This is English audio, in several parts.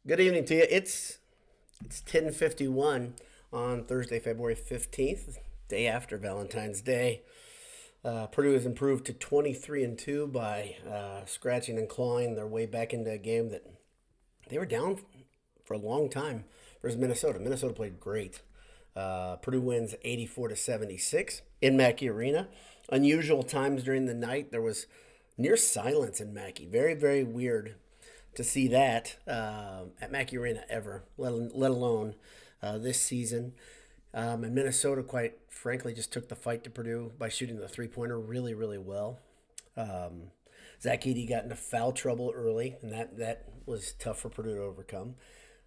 Good evening to you. It's 10:51 on Thursday, February 15th, day after Valentine's Day. Purdue has improved to 23-2 by scratching and clawing their way back into a game that they were down for a long time versus Minnesota. Minnesota played great. Purdue wins 84-76 in Mackey Arena. Unusual times during the night. There was near silence in Mackey. Very, very weird to see that at Mackey Arena ever, let alone this season. And Minnesota, quite frankly, just took the fight to Purdue by shooting the three-pointer really, really well. Zach Edey got into foul trouble early, and that was tough for Purdue to overcome.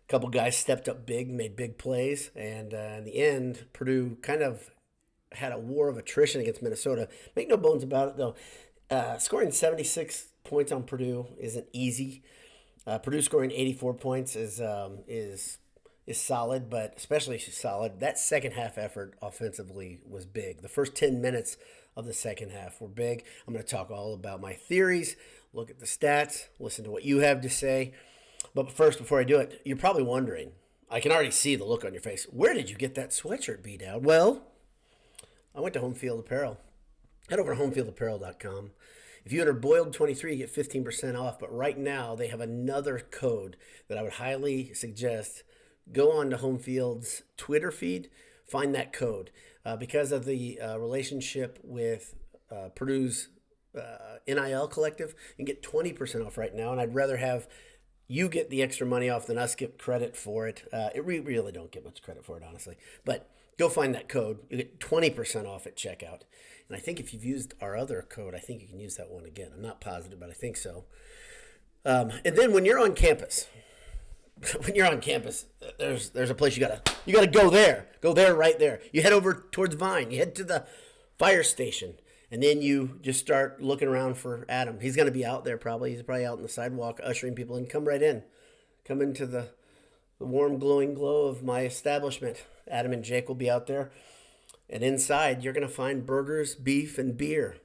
A couple guys stepped up big, made big plays, and in the end, Purdue kind of had a war of attrition against Minnesota. Make no bones about it, though. Scoring 76 points on Purdue isn't easy. Purdue scoring 84 points is solid, but especially solid. That second half effort offensively was big. The first 10 minutes of the second half were big. I'm going to talk all about my theories, look at the stats, listen to what you have to say. But first, before I do it, you're probably wondering, I can already see the look on your face. Where did you get that sweatshirt, B-Dowd? Well, I went to Home Field Apparel. Head over to homefieldapparel.com. If you enter Boiled23, you get 15% off. But right now, they have another code that I would highly suggest. Go on to Home Field's Twitter feed, find that code. Because of the relationship with Purdue's NIL collective, you can get 20% off right now. And I'd rather have you get the extra money off than us get credit for it. We really don't get much credit for it, honestly. But go find that code. You get 20% off at checkout. And I think if you've used our other code, I think you can use that one again. I'm not positive, but I think so. And then when you're on campus, there's a place you gotta go there. Go there right there. You head over towards Vine. You head to the fire station. And then you just start looking around for Adam. He's going to be out there probably. He's probably out on the sidewalk ushering people in. Come right in. Come into the warm, glowing glow of my establishment. Adam and Jake will be out there. And inside, you're going to find burgers, beef, and beer.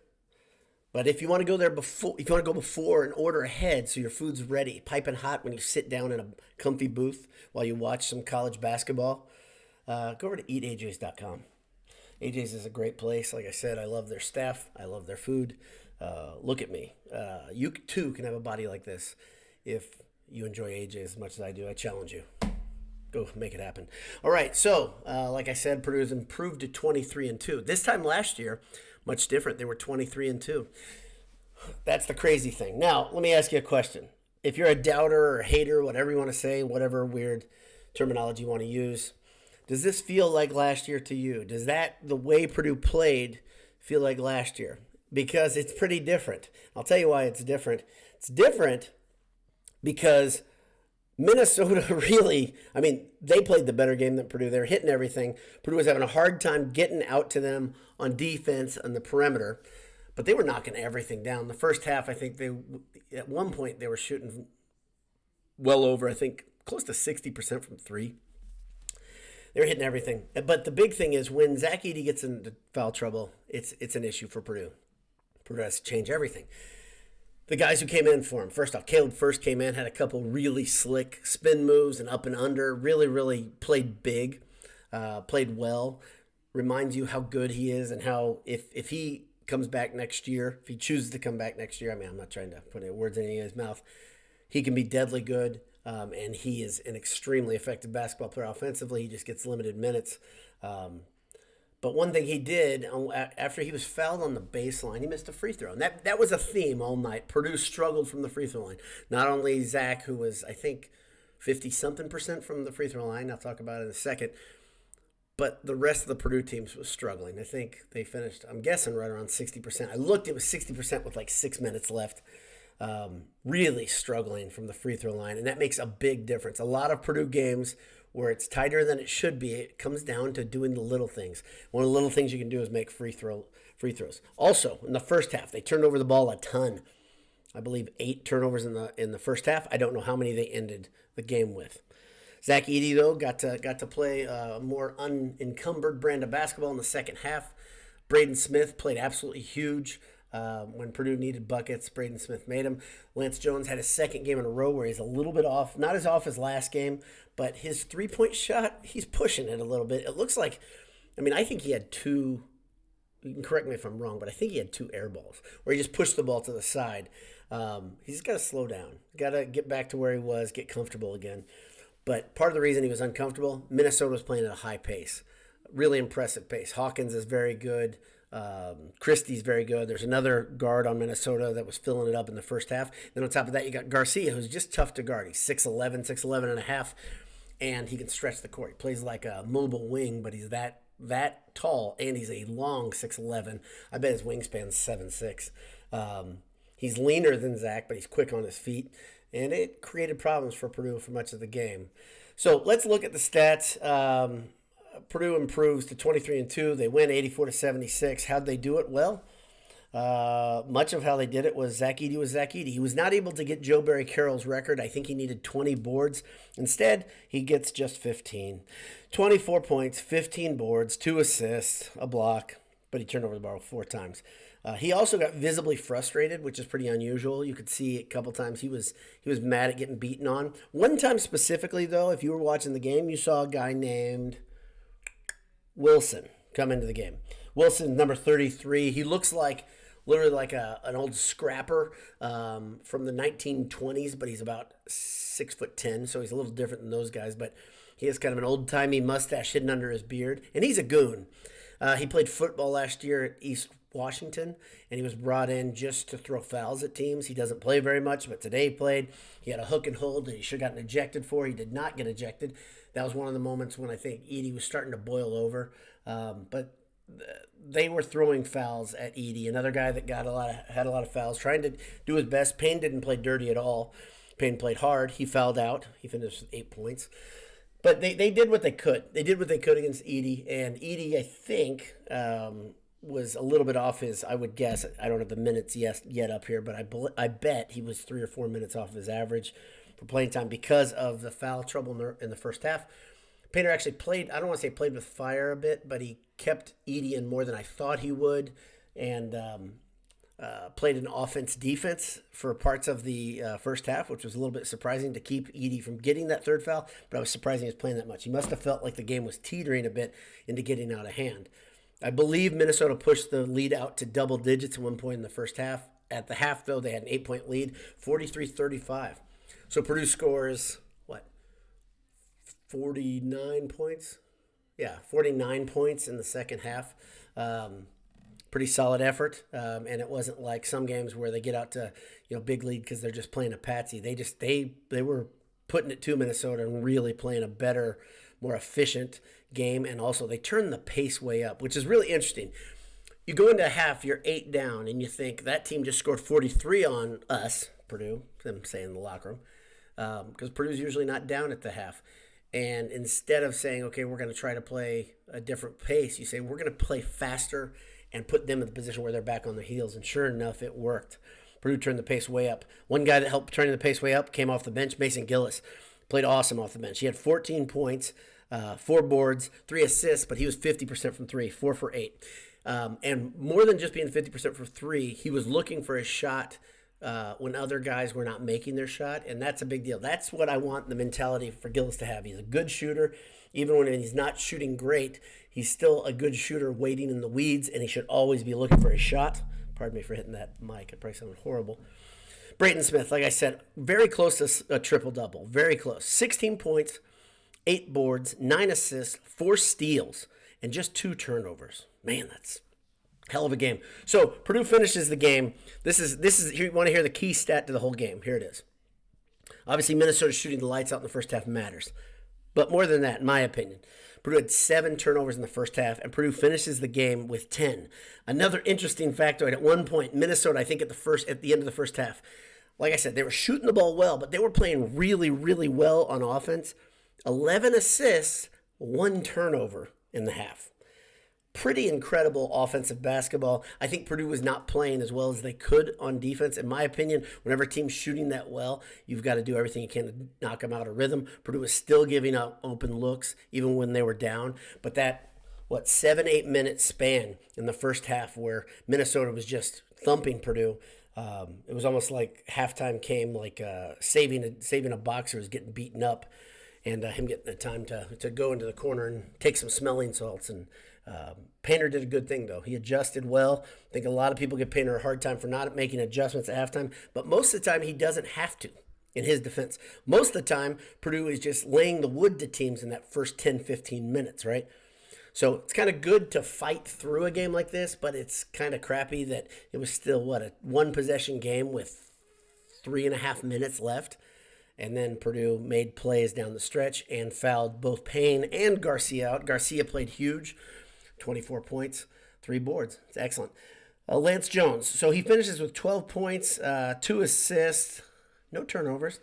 But if you want to go there before, if you want to go before and order ahead so your food's ready, piping hot when you sit down in a comfy booth while you watch some college basketball, go over to eatajs.com. AJ's is a great place. Like I said, I love their staff. I love their food. Look at me. You too can have a body like this if you enjoy AJ as much as I do. I challenge you. Go make it happen. All right. So, like I said, Purdue has improved to 23-2. This time last year, much different. They were 23-2. That's the crazy thing. Now, let me ask you a question. If you're a doubter or a hater, whatever you want to say, whatever weird terminology you want to use, does this feel like last year to you? Does the way Purdue played, feel like last year? Because it's pretty different. I'll tell you why it's different. It's different because Minnesota really, they played the better game than Purdue. They were hitting everything. Purdue was having a hard time getting out to them on defense on the perimeter, but they were knocking everything down. The first half, I think at one point they were shooting well over, I think, close to 60% from three. They were hitting everything. But the big thing is when Zach Edey gets into foul trouble, it's an issue for Purdue. Purdue has to change everything. The guys who came in for him, first off, Caleb first came in, had a couple really slick spin moves and up and under, really, really played big, played well, reminds you how good he is and how if he comes back next year, if he chooses to come back next year, I'm not trying to put any words in his mouth, he can be deadly good. And he is an extremely effective basketball player offensively. He just gets limited minutes. But one thing he did, after he was fouled on the baseline, he missed a free throw. And that was a theme all night. Purdue struggled from the free throw line. Not only Zach, who was, I think, 50-something% from the free throw line. I'll talk about it in a second. But the rest of the Purdue teams was struggling. I think they finished, I'm guessing, right around 60%. I looked, it was 60% with like 6 minutes left. Really struggling from the free throw line, and that makes a big difference. A lot of Purdue games where it's tighter than it should be, it comes down to doing the little things. One of the little things you can do is make free throws. Also, in the first half, they turned over the ball a ton. I believe 8 turnovers in the first half. I don't know how many they ended the game with. Zach Edey, though, got to play a more unencumbered brand of basketball in the second half. Braden Smith played absolutely huge. When Purdue needed buckets, Braden Smith made them. Lance Jones had his second game in a row where he's a little bit off. Not as off as last game, but his three-point shot, he's pushing it a little bit. It looks like, I think he had two, you can correct me if I'm wrong, but I think he had two air balls where he just pushed the ball to the side. He's got to slow down. Got to get back to where he was, get comfortable again. But part of the reason he was uncomfortable, Minnesota was playing at a high pace. Really impressive pace. Hawkins is very good. Christie's very good. There's another guard on Minnesota that was filling it up in the first half. Then on top of that, you got Garcia, who's just tough to guard. He's 6'11 and a half, and he can stretch the court. He plays like a mobile wing, but he's that tall, and he's a long 6'11". I bet his wingspan's 7'6". He's leaner than Zach, but he's quick on his feet, and it created problems for Purdue for much of the game. So let's look at the stats. Purdue improves to 23-2. They win 84-76. How'd they do it? Well, much of how they did it was Zach Edey was Zach Edey. He was not able to get Joe Barry Carroll's record. I think he needed 20 boards. Instead, he gets just 15. 24 points, 15 boards, 2 assists, a block, but he turned over the ball 4 times. He also got visibly frustrated, which is pretty unusual. You could see a couple times he was mad at getting beaten on. One time specifically, though, if you were watching the game, you saw a guy named Wilson come into the game. Wilson, number 33. He looks literally like an old scrapper from the 1920s, but he's about 6'10", so he's a little different than those guys. But he has kind of an old-timey mustache hidden under his beard, and he's a goon. He played football last year at East Washington, and he was brought in just to throw fouls at teams. He doesn't play very much, but today he played. He had a hook and hold that he should have gotten ejected for. He did not get ejected. That was one of the moments when I think Edey was starting to boil over. But they were throwing fouls at Edey, another guy that had a lot of fouls, trying to do his best. Payne didn't play dirty at all. Payne played hard. He fouled out. He finished with 8 points. But they did what they could. They did what they could against Edey, and Edey, I think, was a little bit off his, I would guess, I don't have the minutes yet up here, but I bet he was 3 or 4 minutes off his average for playing time because of the foul trouble in the first half. Painter actually played, I don't want to say played with fire a bit, but he kept Edey in more than I thought he would, and played an offense-defense for parts of the first half, which was a little bit surprising to keep Edey from getting that third foul, but I was surprised he was playing that much. He must have felt like the game was teetering a bit into getting out of hand. I believe Minnesota pushed the lead out to double digits at one point in the first half. At the half, though, they had an 8-point lead, 43-35. So Purdue scores, 49 points? Yeah, 49 points in the second half. Pretty solid effort, and it wasn't like some games where they get out to big lead because they're just playing a patsy. They were putting it to Minnesota and really playing a better, more efficient game, and also they turned the pace way up, which is really interesting. You go into a half, you're 8 down, and you think that team just scored 43 on us, Purdue, I'm saying in the locker room, because Purdue's usually not down at the half. And instead of saying, okay, we're going to try to play a different pace, you say we're going to play faster and put them in the position where they're back on their heels. And sure enough, it worked. Purdue turned the pace way up. One guy that helped turning the pace way up came off the bench, Mason Gillis. Played awesome off the bench. He had 14 points, 4 boards, 3 assists, but he was 50% from 3, 4 for 8. And more than just being 50% for 3, he was looking for a shot when other guys were not making their shot, and that's a big deal. That's what I want the mentality for Gillis to have. He's a good shooter. Even when he's not shooting great, he's still a good shooter waiting in the weeds, and he should always be looking for a shot. Pardon me for hitting that mic. It probably sounded horrible. Braden Smith, like I said, very close to a triple-double. Very close. 16 points, 8 boards, 9 assists, 4 steals, and just 2 turnovers. Man, that's hell of a game. So Purdue finishes the game. This is here. You want to hear the key stat to the whole game? Here it is. Obviously, Minnesota shooting the lights out in the first half matters, but more than that, in my opinion, Purdue had 7 turnovers in the first half, and Purdue finishes the game with 10. Another interesting factoid: at one point, Minnesota, I think at the end of the first half, like I said, they were shooting the ball well, but they were playing really, really well on offense. 11 assists, 1 turnover in the half. Pretty incredible offensive basketball. I think Purdue was not playing as well as they could on defense. In my opinion, whenever a team's shooting that well, you've got to do everything you can to knock them out of rhythm. Purdue was still giving up open looks even when they were down. But that, 7-8 minute span in the first half where Minnesota was just thumping Purdue. It was almost like halftime came like saving a boxer who's getting beaten up, and him getting the time to go into the corner and take some smelling salts. And Painter did a good thing, though. He adjusted well. I think a lot of people give Painter a hard time for not making adjustments at halftime, but most of the time he doesn't have to. In his defense, most of the time Purdue is just laying the wood to teams in that first 10, 15 minutes, right? So it's kind of good to fight through a game like this, but it's kind of crappy that it was still, a one-possession game with 3.5 minutes left. And then Purdue made plays down the stretch and fouled both Payne and Garcia out. Garcia played huge, 24 points, 3 boards. It's excellent. Lance Jones, so he finishes with 12 points, 2 assists, no turnovers.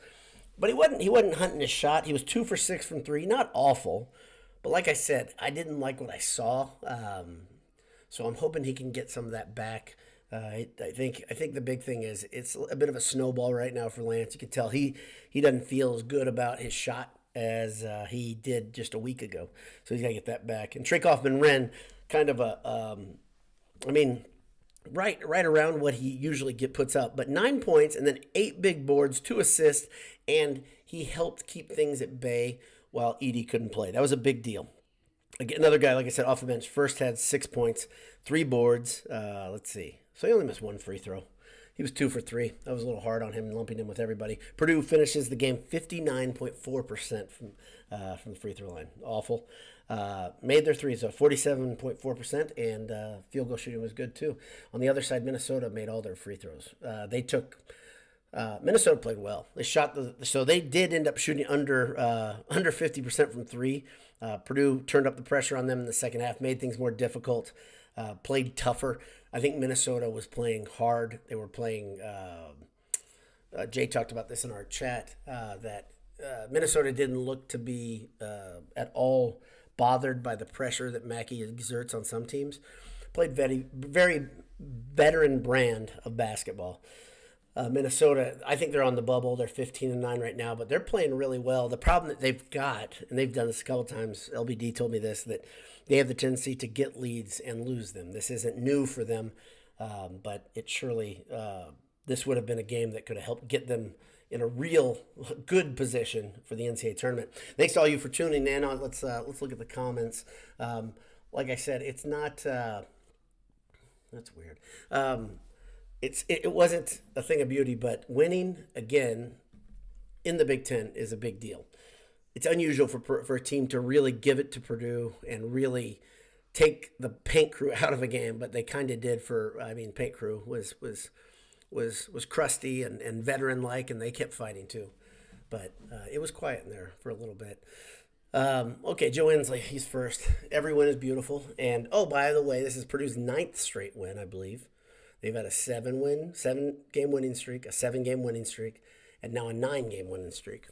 But he wasn't hunting his shot. He was 2 for 6 from 3, not awful. But like I said, I didn't like what I saw. So I'm hoping he can get some of that back. I think the big thing is it's a bit of a snowball right now for Lance. You can tell he doesn't feel as good about his shot as he did just a week ago. So he's got to get that back. And Trey Kaufman-Renn, kind of right around what he usually puts up. But 9 points and then 8 big boards, 2 assists, and he helped keep things at bay while Edey couldn't play. That was a big deal. Again, another guy, like I said, off the bench, first had 6 points, 3 boards. Let's see. So he only missed 1 free throw. He was 2 for 3. That was a little hard on him, lumping him with everybody. Purdue finishes the game 59.4% from the free throw line. Awful. Made their threes, so 47.4%, and field goal shooting was good too. On the other side, Minnesota made all their free throws. Minnesota played well. They shot so they did end up shooting under 50% from 3. Purdue turned up the pressure on them in the second half, made things more difficult, played tougher. I think Minnesota was playing hard. They were playing. Jay talked about this in our chat that Minnesota didn't look to be at all bothered by the pressure that Mackey exerts on some teams. Played very, very veteran brand of basketball. Minnesota, I think they're on the bubble. They're 15-9 right now, but they're playing really well. The problem that they've got, and they've done this a couple times, LBD told me this, that they have the tendency to get leads and lose them. This isn't new for them, but it surely, this would have been a game that could have helped get them in a real good position for the NCAA tournament. Thanks to all you for tuning in. Let's look at the comments. Like I said, it's not. That's weird. It wasn't a thing of beauty, but winning again in the Big Ten is a big deal. It's unusual for a team to really give it to Purdue and really take the paint crew out of a game, but they kind of did. Paint crew was crusty and veteran-like, and they kept fighting too. But it was quiet in there for a little bit. Okay, Joe Inslee, he's first. Every win is beautiful. And, oh, by the way, this is Purdue's 9th straight win, I believe. They've had a 7-game winning streak, a 7-game winning streak, and now a 9-game winning streak.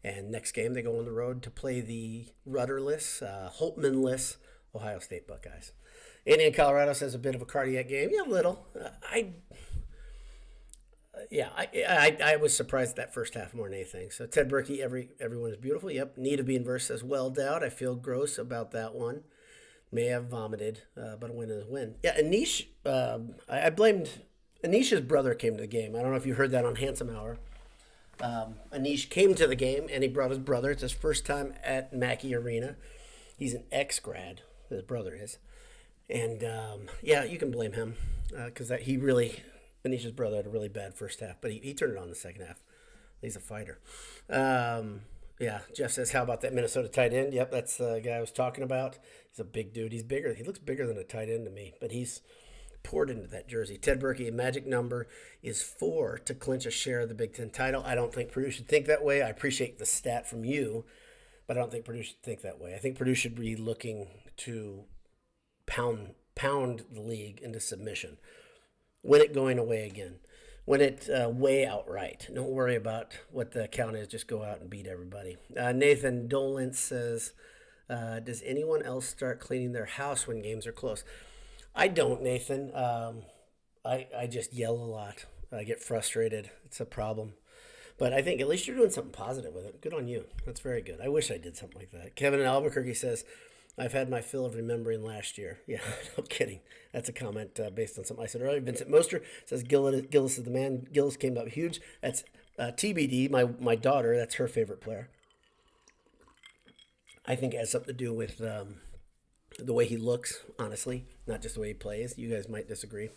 And next game, they go on the road to play the rudderless, Holtman-less Ohio State Buckeyes. Indiana, Colorado says a bit of a cardiac game. Yeah, a little. I was surprised at that first half more than anything. So Ted Berkey, everyone is beautiful. Yep. Need a Bean verse says, well, doubt. I feel gross about that one. May have vomited, but a win is a win. Yeah, Anish, I blamed Anish's brother came to the game. I don't know if you heard that on Handsome Hour. Anish came to the game, and he brought his brother. It's his first time at Mackey Arena. He's an ex-grad, his brother is. And, you can blame him because Anish's brother had a really bad first half, but he turned it on in the second half. He's a fighter. Jeff says, how about that Minnesota tight end? Yep, that's the guy I was talking about. He's a big dude. He's bigger. He looks bigger than a tight end to me, but he's poured into that jersey. Ted Berkey, a magic number is 4 to clinch a share of the Big Ten title. I don't think Purdue should think that way. I appreciate the stat from you, but I don't think Purdue should think that way. I think Purdue should be looking to pound the league into submission. Win it going away again. Win it way outright. Don't worry about what the count is. Just go out and beat everybody. Nathan Dolence says, does anyone else start cleaning their house when games are close? I don't, Nathan. I just yell a lot. I get frustrated. It's a problem. But I think at least you're doing something positive with it. Good on you. That's very good. I wish I did something like that. Kevin in Albuquerque says, I've had my fill of remembering last year. Yeah, no kidding. That's a comment based on something I said earlier. Vincent Moster says Gillis is the man. Gillis came up huge. That's TBD. My daughter, that's her favorite player. I think it has something to do with the way he looks, honestly, not just the way he plays. You guys might disagree.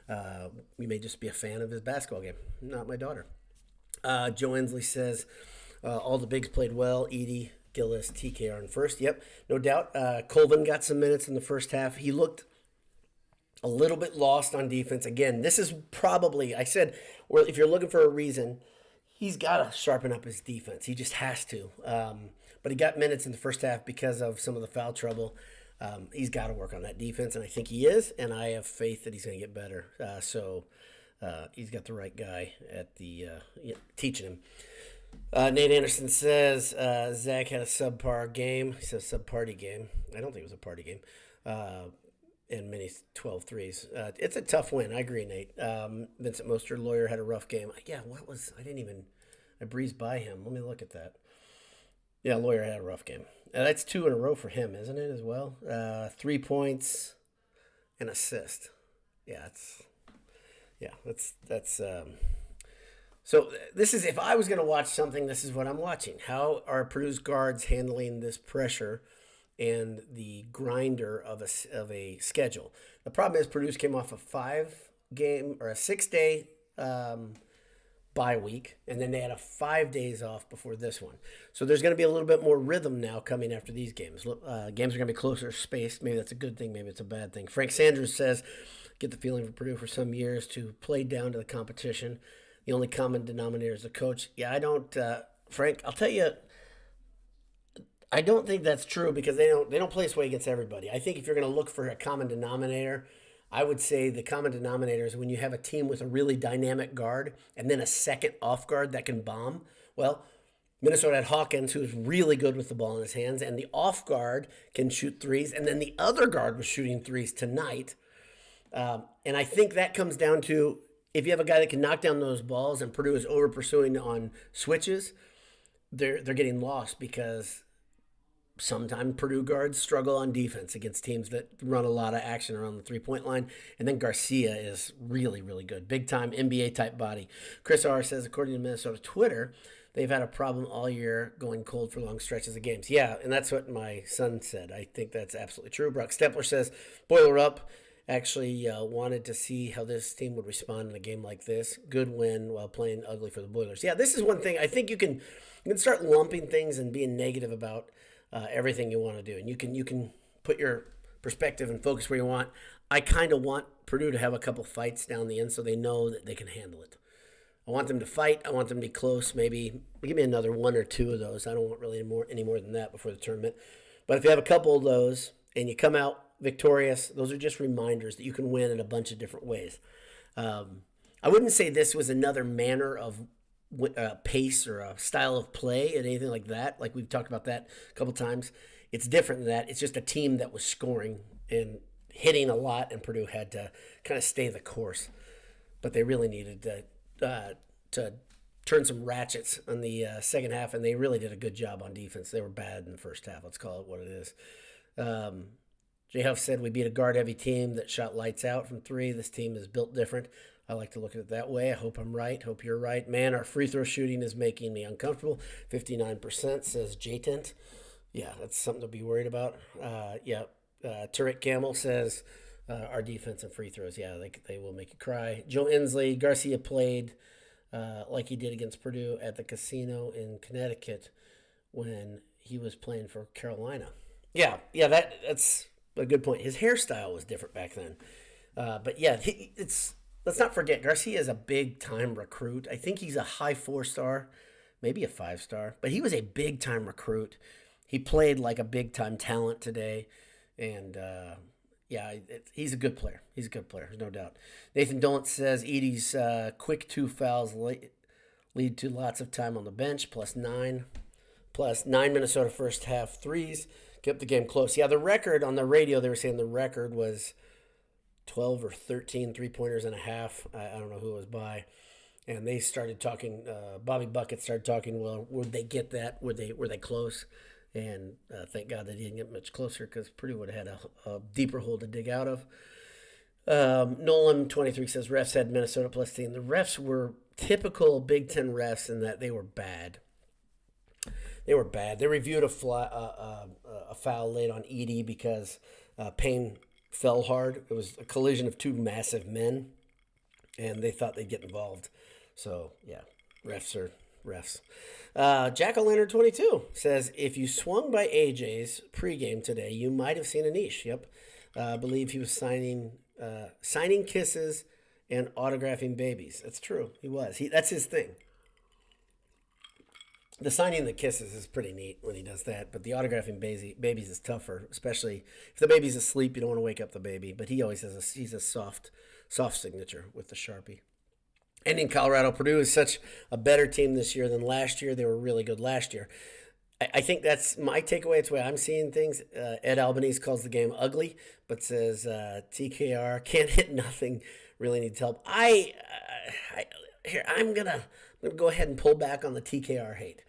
You may just be a fan of his basketball game. Not my daughter. Joe Inslee says all the bigs played well. Edie, Gillis, TKR in first. Yep, no doubt. Colvin got some minutes in the first half. He looked a little bit lost on defense. Again, this is probably, I said, well, if you're looking for a reason, he's got to sharpen up his defense. He just has to. But he got minutes in the first half because of some of the foul trouble. He's got to work on that defense, and I think he is, and I have faith that he's going to get better. So he's got the right guy at the teaching him. Nate Anderson says Zach had a subpar game. He says subparty game. I don't think it was a party game. And Minny 12 threes. It's a tough win. I agree, Nate. Vincent Moster, lawyer, had a rough game. Yeah, I breezed by him. Let me look at that. Yeah, lawyer had a rough game. That's 2 in a row for him, isn't it, as well? 3 points and assist. Yeah, that's so this is, if I was going to watch something, this is what I'm watching. How are Purdue's guards handling this pressure and the grinder of a schedule? The problem is Purdue came off a 6-day bye week, and then they had a 5 days off before this one. So there's going to be a little bit more rhythm now coming after these games. Games are going to be closer spaced. Maybe that's a good thing. Maybe it's a bad thing. Frank Sanders says, get the feeling for Purdue for some years to play down to the competition. The only common denominator is the coach. Yeah, I don't, Frank, I'll tell you, I don't think that's true because they don't play this way against everybody. I think if you're going to look for a common denominator, I would say the common denominator is when you have a team with a really dynamic guard and then a second off guard that can bomb. Well, Minnesota had Hawkins, who's really good with the ball in his hands, and the off guard can shoot threes, and then the other guard was shooting threes tonight. And I think that comes down to if you have a guy that can knock down those balls and Purdue is over pursuing on switches, they're getting lost because sometimes Purdue guards struggle on defense against teams that run a lot of action around the three-point line. And then Garcia is really, really good. Big-time NBA-type body. Chris R. says, according to Minnesota Twitter, they've had a problem all year going cold for long stretches of games. Yeah, and that's what my son said. I think that's absolutely true. Brock Stepler says, Boiler up. Actually wanted to see how this team would respond in a game like this. Good win while playing ugly for the Boilers. Yeah, this is one thing. I think you can start lumping things and being negative about everything you want to do. And you can put your perspective and focus where you want. I kind of want Purdue to have a couple fights down the end so they know that they can handle it. I want them to fight. I want them to be close. Maybe give me another 1 or 2 of those. I don't want really any more than that before the tournament. But if you have a couple of those and you come out victorious, those are just reminders that you can win in a bunch of different ways. I wouldn't say this was another manner of pace or a style of play and anything like that. Like we've talked about that a couple times. It's different than that. It's just a team that was scoring and hitting a lot, and Purdue had to kind of stay the course. But they really needed to turn some ratchets on the second half, and they really did a good job on defense. They were bad in the first half. Let's call it what it is. Jay Huff said we beat a guard-heavy team that shot lights out from 3. This team is built different. I like to look at it that way. I hope I'm right. Hope you're right. Man, our free throw shooting is making me uncomfortable. 59%, says J-Tent. Yeah, that's something to be worried about. Turret Camel says our defense and free throws, yeah, they will make you cry. Joe Inslee, Garcia played like he did against Purdue at the casino in Connecticut when he was playing for Carolina. Yeah, that's a good point. His hairstyle was different back then. But yeah, let's not forget, Garcia is a big-time recruit. I think he's a high 4-star, maybe a 5-star, but he was a big-time recruit. He played like a big-time talent today, and he's a good player. He's a good player, there's no doubt. Nathan Dolant says Edie's quick 2 fouls lead to lots of time on the bench, plus 9 Minnesota first half threes. Kept the game close. Yeah, the record on the radio, they were saying the record was 12 or 13 three-pointers and a half. I don't know who it was by. And they started talking, Bobby Bucket started talking, well, would they get that? Were they close? And thank God they didn't get much closer because Purdue would have had a deeper hole to dig out of. Nolan 23 says refs had Minnesota plus team. The refs were typical Big Ten refs in that they were bad. They were bad. They reviewed a foul late on Edey because Payne fell hard. It was a collision of two massive men, and they thought they'd get involved. So, yeah, refs are refs. Jack-O-Lantern22 says, if you swung by AJ's pregame today, you might have seen a niche. Yep. I believe he was signing kisses and autographing babies. That's true. He was. That's his thing. The signing the kisses is pretty neat when he does that, but the autographing babies is tougher, especially if the baby's asleep. You don't want to wake up the baby, but he always has he's a soft signature with the Sharpie. And in Colorado, Purdue is such a better team this year than last year. They were really good last year. I think that's my takeaway. It's the way I'm seeing things. Ed Albanese calls the game ugly, but says TKR can't hit nothing. Really needs help. I'm gonna go ahead and pull back on the TKR hate.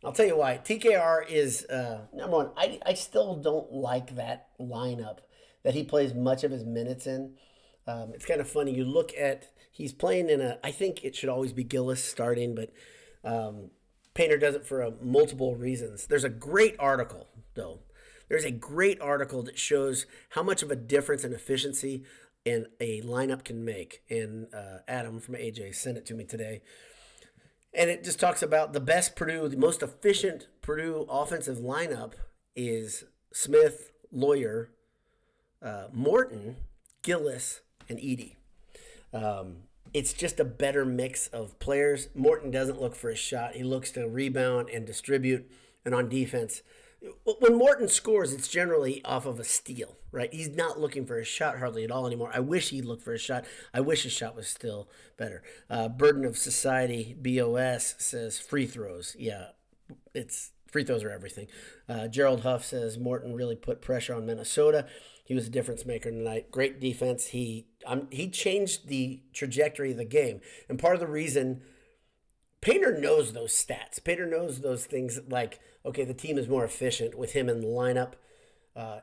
I'll tell you why. TKR is number one. I still don't like that lineup that he plays much of his minutes in. It's kind of funny. You look at he's playing in I think it should always be Gillis starting, but Painter does it for multiple reasons. There's a great article, though. There's a great article that shows how much of a difference in efficiency and a lineup can make. And Adam from AJ sent it to me today. And it just talks about the most efficient Purdue offensive lineup is Smith, Lawyer, Morton, Gillis, and Edey. It's just a better mix of players. Morton doesn't look for a shot. He looks to rebound and distribute. And on defense, when Morton scores, it's generally off of a steal, right? He's not looking for a shot hardly at all anymore. I wish he looked for a shot. I wish his shot was still better. Burden of Society, BOS, says free throws. Yeah, free throws are everything. Gerald Huff says Morton really put pressure on Minnesota. He was a difference maker tonight. Great defense. He changed the trajectory of the game. And part of the reason Painter knows those stats. Painter knows those things like, okay, the team is more efficient with him in the lineup.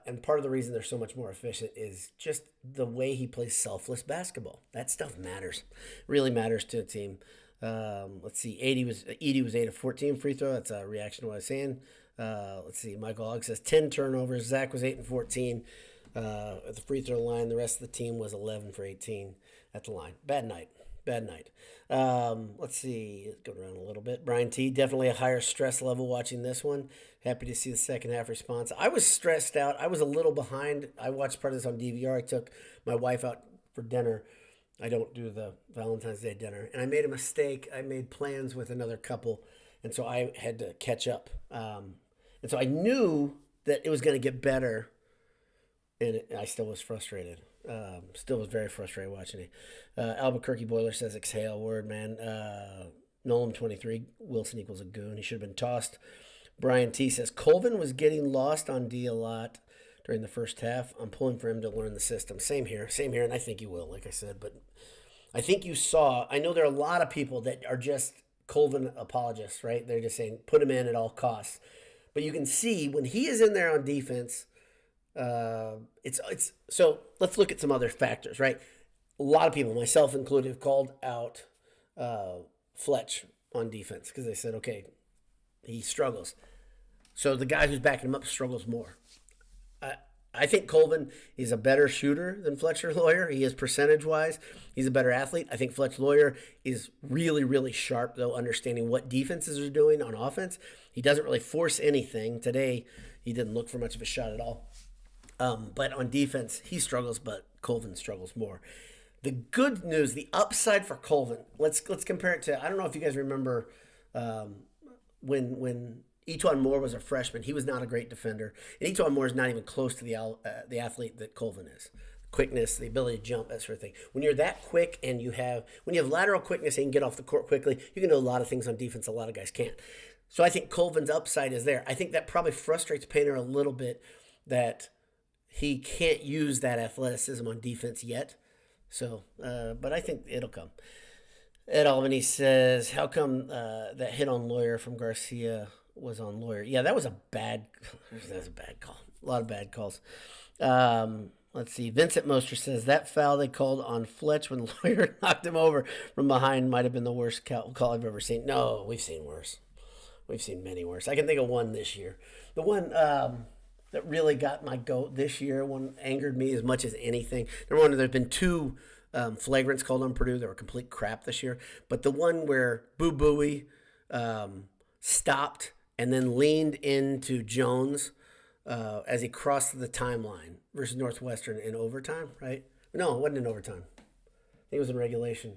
And part of the reason they're so much more efficient is just the way he plays selfless basketball. That stuff matters. Really matters to a team. Let's see. Edey was 8 of 14 free throw. That's a reaction to what I was saying. Let's see. Michael Ogg says 10 turnovers. Zach was 8 and 14 at the free throw line. The rest of the team was 11 for 18 at the line. Bad night. Let's see. Let's go around a little bit. Brian T. Definitely a higher stress level watching this one. Happy to see the second half response. I was stressed out. I was a little behind. I watched part of this on DVR. I took my wife out for dinner. I don't do the Valentine's Day dinner. And I made a mistake. I made plans with another couple. And so I had to catch up. And so I knew that it was going to get better. And I still was frustrated. Still was very frustrated watching it. Albuquerque Boiler says exhale word, man. Nolan 23, Wilson equals a goon. He should have been tossed. Brian T says Colvin was getting lost on D a lot during the first half. I'm pulling for him to learn the system. Same here. And I think he will, like I said. But I think I know there are a lot of people that are just Colvin apologists, right? They're just saying put him in at all costs. But you can see when he is in there on defense, it's so let's look at some other factors, right? A lot of people, myself included, have called out Fletch on defense because they said, okay, he struggles. So the guy who's backing him up struggles more. I think Colvin is a better shooter than Fletcher Lawyer. He is percentage-wise. He's a better athlete. I think Fletcher Lawyer is really, really sharp, though, understanding what defenses are doing on offense. He doesn't really force anything. Today, he didn't look for much of a shot at all. But on defense, he struggles, but Colvin struggles more. The good news, the upside for Colvin, let's compare it to, I don't know if you guys remember when Etuan Moore was a freshman. He was not a great defender. And Etuan Moore is not even close to the athlete that Colvin is. Quickness, the ability to jump, that sort of thing. When you're that quick and when you have lateral quickness and you can get off the court quickly, you can do a lot of things on defense a lot of guys can't. So I think Colvin's upside is there. I think that probably frustrates Painter a little bit that he can't use that athleticism on defense yet. So, but I think it'll come. Ed Albany says, how come that hit on Lawyer from Garcia was on Lawyer. Yeah, that was a bad call. A lot of bad calls. Let's see. Vincent Moster says that foul they called on Fletch when Lawyer knocked him over from behind might have been the worst call I've ever seen. No, we've seen worse. We've seen many worse. I can think of one this year. The one that really got my goat this year, one angered me as much as anything. Number one, there's been two flagrants called on Purdue that were complete crap this year. But the one where Boo Booey stopped and then leaned into Jones as he crossed the timeline versus Northwestern in overtime, right? No, it wasn't in overtime. I think it was in regulation.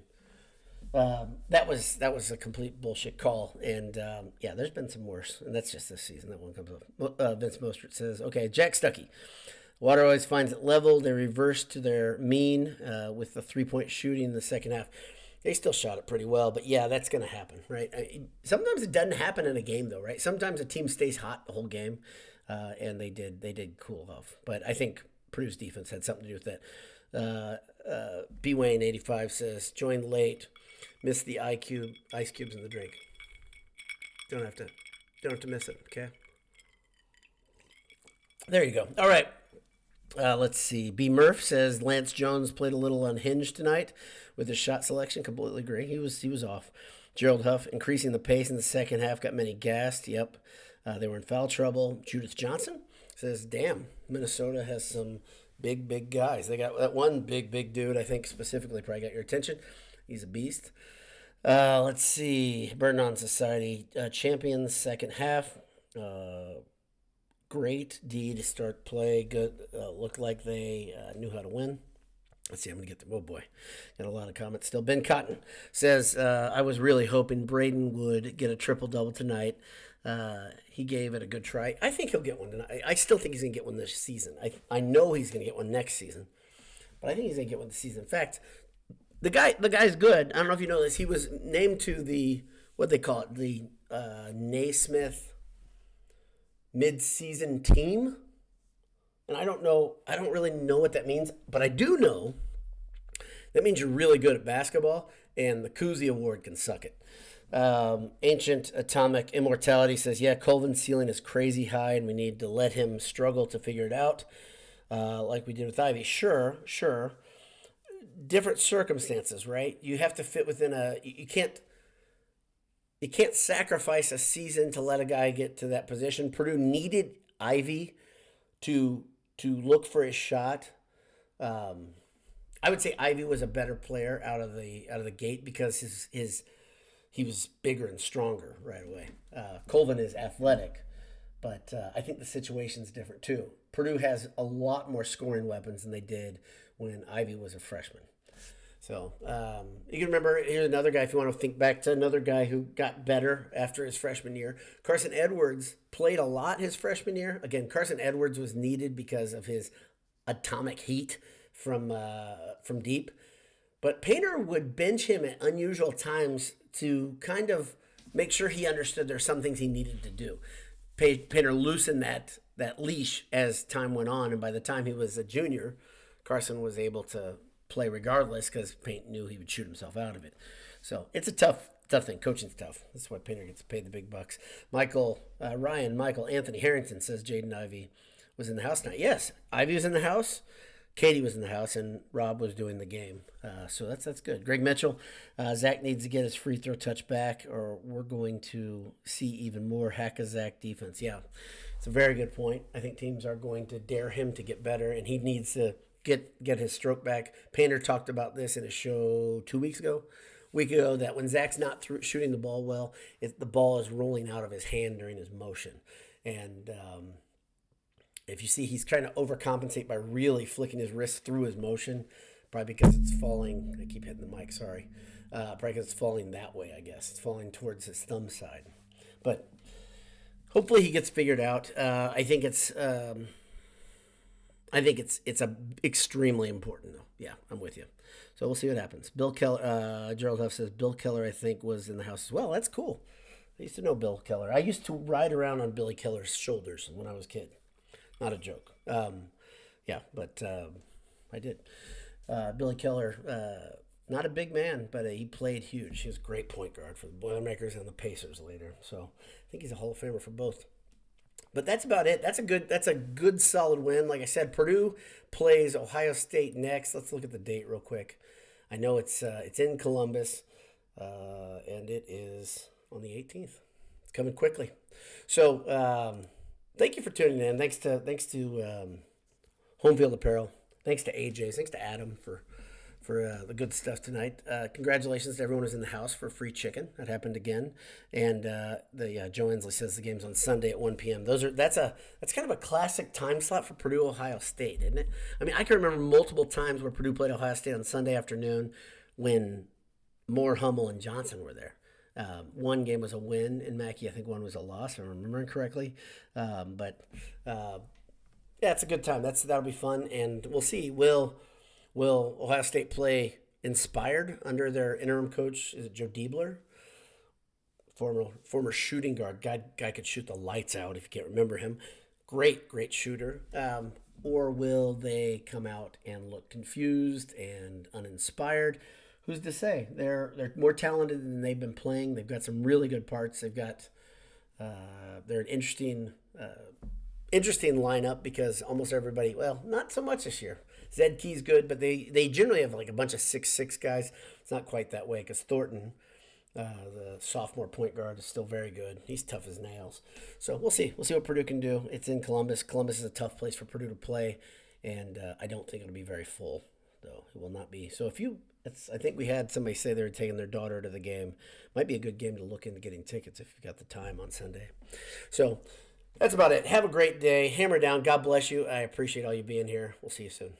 That was a complete bullshit call, and yeah, there's been some worse, and that's just this season. That one comes up. Vince Mostert says, "Okay, Jack Stuckey. Water always finds it level. They reversed to their mean with the 3-point shooting in the second half. They still shot it pretty well, but yeah, that's going to happen, right? Sometimes it doesn't happen in a game, though, right? Sometimes a team stays hot the whole game, and they did cool off. But I think Purdue's defense had something to do with that. B Wayne 85 says, "Joined late, missed the ice cubes in the drink. Don't have to miss it, okay?" There you go. All right. Let's see. B. Murph says Lance Jones played a little unhinged tonight with his shot selection. Completely agree. He was off. Gerald Huff increasing the pace in the second half, got many gassed. Yep. They were in foul trouble. Judith Johnson says, "Damn, Minnesota has some big guys. They got that one big dude. I think specifically probably got your attention. He's a beast." Let's see. Burden on Society champions second half. Great D to start play. Good. Looked like they knew how to win. Let's see. I'm going to get them. Oh, boy. Got a lot of comments still. Ben Cotton says, "I was really hoping Braden would get a triple-double tonight. He gave it a good try. I think he'll get one tonight. I still think he's going to get one this season. I know he's going to get one next season. But I think he's going to get one this season. In fact, the guy's good. I don't know if you know this. He was named to the, what they call it, the Naismith mid-season team. And I don't really know what that means, but I do know that means you're really good at basketball, and the Cousy Award can suck it. Ancient Atomic Immortality says, "Yeah, Colvin's ceiling is crazy high, and we need to let him struggle to figure it out, like we did with Ivy." Sure. Different circumstances, right? You have to fit within you can't sacrifice a season to let a guy get to that position. Purdue needed Ivy to look for his shot. I would say Ivy was a better player out of the gate because he was bigger and stronger right away. Colvin is athletic, but I think the situation's different too. Purdue has a lot more scoring weapons than they did when Ivy was a freshman. So you can remember, here's another guy, if you want to think back to another guy who got better after his freshman year. Carson Edwards played a lot his freshman year. Again, Carson Edwards was needed because of his atomic heat from deep. But Painter would bench him at unusual times to kind of make sure he understood there's some things he needed to do. Painter loosened that leash as time went on, and by the time he was a junior, Carson was able to play regardless because Paint knew he would shoot himself out of it. So it's a tough thing. Coaching's tough. That's why Painter gets paid the big bucks. Anthony Harrington says Jaden Ivey was in the house tonight. Yes, Ivy was in the house. Katie was in the house, and Rob was doing the game. So that's good. Greg Mitchell, Zach needs to get his free throw touch back, or we're going to see even more hack-a-Zach defense. Yeah, it's a very good point. I think teams are going to dare him to get better, and he needs to get his stroke back. Painter talked about this in a show 2 weeks ago, that when Zach's not shooting the ball well, the ball is rolling out of his hand during his motion. And if you see, he's trying to overcompensate by really flicking his wrist through his motion, probably because it's falling. I keep hitting the mic, sorry. Probably because it's falling that way, I guess. It's falling towards his thumb side. But hopefully he gets figured out. I think it's extremely important, though. Yeah, I'm with you. So we'll see what happens. Bill Keller, Gerald Huff says, Bill Keller, I think, was in the house as well. That's cool. I used to know Bill Keller. I used to ride around on Billy Keller's shoulders when I was a kid. Not a joke. But I did. Billy Keller Not a big man, but he played huge. He was a great point guard for the Boilermakers and the Pacers later. So I think he's a Hall of Famer for both. But that's about it. That's a good solid win. Like I said, Purdue plays Ohio State next. Let's look at the date real quick. I know it's in Columbus, and it is on the 18th. It's coming quickly. So thank you for tuning in. Thanks to Home Field Apparel. Thanks to AJ. Thanks to Adam for the good stuff tonight. Congratulations to everyone who's in the house for free chicken. That happened again. And Joe Inslee says the game's on Sunday at 1 p.m. That's kind of a classic time slot for Purdue Ohio State, isn't it? I mean, I can remember multiple times where Purdue played Ohio State on Sunday afternoon when Moore, Hummel, and Johnson were there. One game was a win in Mackey. I think one was a loss, if I'm remembering correctly. Yeah, it's a good time. That'll be fun, and we'll see. Will Ohio State play inspired under their interim coach? Is it Joe Diebler? Former shooting guard. Guy could shoot the lights out if you can't remember him. Great shooter. Or will they come out and look confused and uninspired? Who's to say? They're more talented than they've been playing. They've got some really good parts. They're an interesting lineup because almost everybody, well, not so much this year. Zed Key's good, but they generally have like a bunch of 6'6" guys. It's not quite that way because Thornton, the sophomore point guard, is still very good. He's tough as nails. So we'll see. We'll see what Purdue can do. It's in Columbus. Columbus is a tough place for Purdue to play, and I don't think it'll be very full, though. It will not be. So I think we had somebody say they were taking their daughter to the game. Might be a good game to look into getting tickets if you've got the time on Sunday. So that's about it. Have a great day. Hammer down. God bless you. I appreciate all you being here. We'll see you soon.